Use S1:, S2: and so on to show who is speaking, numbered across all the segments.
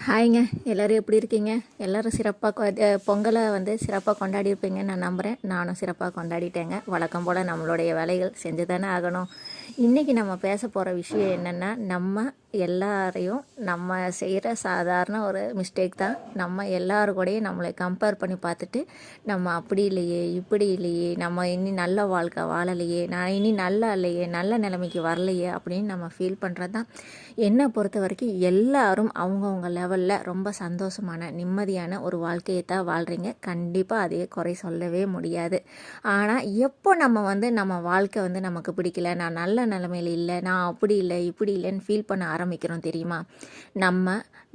S1: ஹாய்ங்க. எல்லோரும் எப்படி இருக்கீங்க? எல்லோரும் சிறப்பாக பொங்கலை சிறப்பாக கொண்டாடியிருப்பீங்கன்னு நான் நம்புகிறேன். நானும் சிறப்பாக கொண்டாடிட்டேங்க. வழக்கம் போல் நம்மளுடைய வேலைகள் செஞ்சு தானே ஆகணும். இன்றைக்கி நம்ம பேச போகிற விஷயம் என்னென்னா, நம்ம எல்லாரையும் நம்ம செய்கிற சாதாரண ஒரு மிஸ்டேக் தான். நம்ம எல்லாரு கூடயும் நம்மளை கம்பேர் பண்ணி பார்த்துட்டு, நம்ம அப்படி இல்லையே, இப்படி இல்லையே, நம்ம இனி நல்ல வாழ்க்கை வாழலையே, நான் இனி நல்லா இல்லையே, நல்ல நிலைமைக்கு வரலையே அப்படின்னு நம்ம ஃபீல் பண்ணுறது தான். என்னை பொறுத்த வரைக்கும் எல்லாரும் அவங்கவுங்க லெவலில் ரொம்ப சந்தோஷமான நிம்மதியான ஒரு வாழ்க்கையை தான் வாழ்கிறீங்க. கண்டிப்பாக அதே குறை சொல்லவே முடியாது. ஆனால் எப்போ நம்ம நம்ம வாழ்க்கை நமக்கு பிடிக்கல, நான் நல்ல நிலைமையில் இல்லை, நான் அப்படி இல்லை இப்படி இல்லைன்னு ஃபீல் பண்ண ஆரம்பிக்கிறோம் தெரியுமா?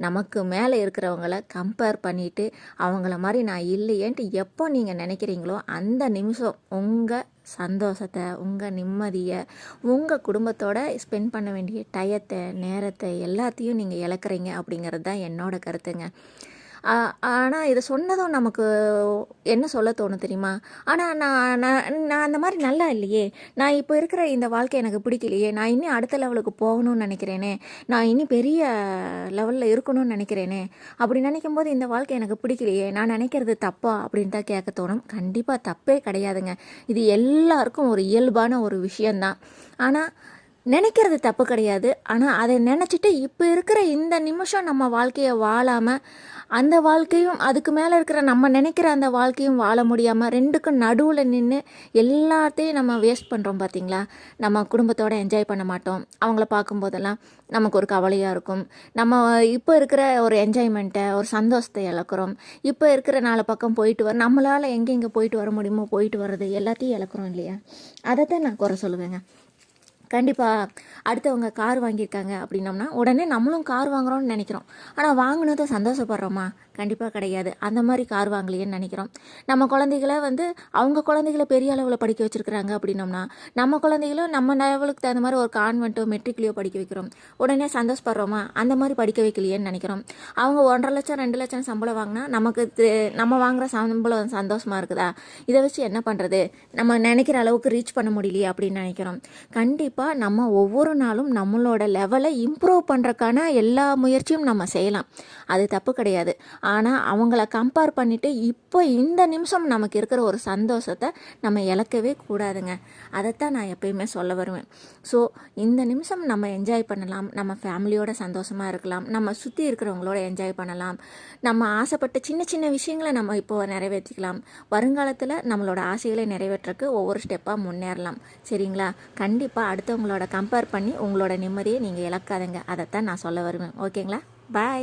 S1: நமக்கு மேலே இருக்கிறவங்கள கம்பேர் பண்ணிவிட்டு அவங்கள மாதிரி நான் இல்லையேன்ட்டு எப்போ நீங்கள் நினைக்கிறீங்களோ அந்த நிமிஷம் உங்கள் சந்தோஷத்தை, உங்கள் நிம்மதியை, உங்கள் குடும்பத்தோட ஸ்பெண்ட் பண்ண வேண்டிய டயத்தை, நேரத்தை எல்லாத்தையும் நீங்கள் இழக்கிறீங்க அப்படிங்கிறது தான் என்னோட கருத்துங்க. ஆனால் இதை சொன்னதும் நமக்கு என்ன சொல்ல தோணும் தெரியுமா? ஆனால் நான் நான் நான் அந்த மாதிரி நல்லா இல்லையே, நான் இப்போ இருக்கிற இந்த வாழ்க்கை எனக்கு பிடிக்கலையே, நான் இன்னும் அடுத்த லெவலுக்கு போகணும்னு நினைக்கிறேனே, நான் இன்னும் பெரிய லெவலில் இருக்கணும்னு நினைக்கிறேனே, அப்படி நினைக்கும் போது இந்த வாழ்க்கை எனக்கு பிடிக்கலையே, நான் நினைக்கிறது தப்பா அப்படின்னு தான் கேட்க தோணும். கண்டிப்பாக தப்பே கிடையாதுங்க. இது எல்லாருக்கும் ஒரு இயல்பான ஒரு விஷயந்தான். ஆனால் நினைக்கிறது தப்பு கிடையாது. ஆனால் அதை நினச்சிட்டு இப்போ இருக்கிற இந்த நிமிஷம் நம்ம வாழ்க்கையை வாழாமல் அந்த வாழ்க்கையும் அதுக்கு மேலே இருக்கிற நம்ம நினைக்கிற அந்த வாழ்க்கையும் வாழ முடியாமல் ரெண்டுக்கும் நடுவில் நின்று எல்லாத்தையும் நம்ம வேஸ்ட் பண்ணுறோம் பார்த்தீங்களா? நம்ம குடும்பத்தோடு என்ஜாய் பண்ண மாட்டோம். அவங்கள பார்க்கும்போதெல்லாம் நமக்கு ஒரு கவலையாக இருக்கும். நம்ம இப்போ இருக்கிற ஒரு என்ஜாய்மெண்ட்டை, ஒரு சந்தோஷத்தை இழக்கிறோம். இப்போ இருக்கிற 4 பக்கம் போயிட்டு நம்மளால் எங்கெங்கே போயிட்டு வர முடியுமோ போயிட்டு வர்றது எல்லாத்தையும் இழக்கிறோம் இல்லையா? அதை தான் நான் குறை சொல்லுவேங்க. கண்டிப்பாக அடுத்தவங்க கார் வாங்கியிருக்காங்க அப்படின்னோம்னா உடனே நம்மளும் கார் வாங்குகிறோம்னு நினைக்கிறோம். ஆனால் வாங்கினதை சந்தோஷப்படுறோமா? கண்டிப்பாக கிடையாது. அந்த மாதிரி கார் வாங்கலையேன்னு நினைக்கிறோம். நம்ம குழந்தைகளை அவங்க குழந்தைகளை பெரிய அளவில் படிக்க வச்சுருக்குறாங்க அப்படின்னோம்னா நம்ம குழந்தைகளும் நம்ம லெவலுக்கு தகுந்த மாதிரி ஒரு கான்வென்ட்டோ மெட்ரிக்லையோ படிக்க வைக்கிறோம். உடனே சந்தோஷப்படுறோமா? அந்த மாதிரி படிக்க வைக்கலையேன்னு நினைக்கிறோம். அவங்க 1,50,000 2,00,000 சம்பளம் வாங்கினா நமக்கு நம்ம வாங்குகிற சம்பளம் சந்தோஷமாக இருக்குதா? இதை வச்சு என்ன பண்ணுறது? நம்ம நினைக்கிற அளவுக்கு ரீச் பண்ண முடியலையே அப்படின்னு நினைக்கிறோம். கண்டிப்பாக நம்ம ஒவ்வொரு நாளும் நம்மளோட லெவலை இம்ப்ரூவ் பண்ணுறக்கான எல்லா முயற்சியும் நம்ம செய்யலாம். அது தப்பு கிடையாது. ஆனால் அவங்கள கம்பேர் பண்ணிவிட்டு இப்போ இந்த நிமிஷம் நமக்கு இருக்கிற ஒரு சந்தோஷத்தை நம்ம இழக்கவே கூடாதுங்க. அதைத்தான் நான் எப்பயுமே சொல்ல வருவேன். ஸோ இந்த நிமிஷம் நம்ம என்ஜாய் பண்ணலாம். நம்ம ஃபேமிலியோட சந்தோஷமாக இருக்கலாம். நம்ம சுற்றி இருக்கிறவங்களோட என்ஜாய் பண்ணலாம். நம்ம ஆசைப்பட்ட சின்ன சின்ன விஷயங்களை நம்ம இப்போ நிறைவேற்றிக்கலாம். வருங்காலத்தில் நம்மளோட ஆசைகளை நிறைவேற்றக்கு ஒவ்வொரு ஸ்டெப்பாக முன்னேறலாம். சரிங்களா? கண்டிப்பாக அடுத்தவங்களோட கம்பேர் பண்ணி உங்களோட நிம்மதியை நீங்கள் இழக்காதுங்க. அதைத்தான் நான் சொல்ல வருவேன். ஓகேங்களா? பாய்.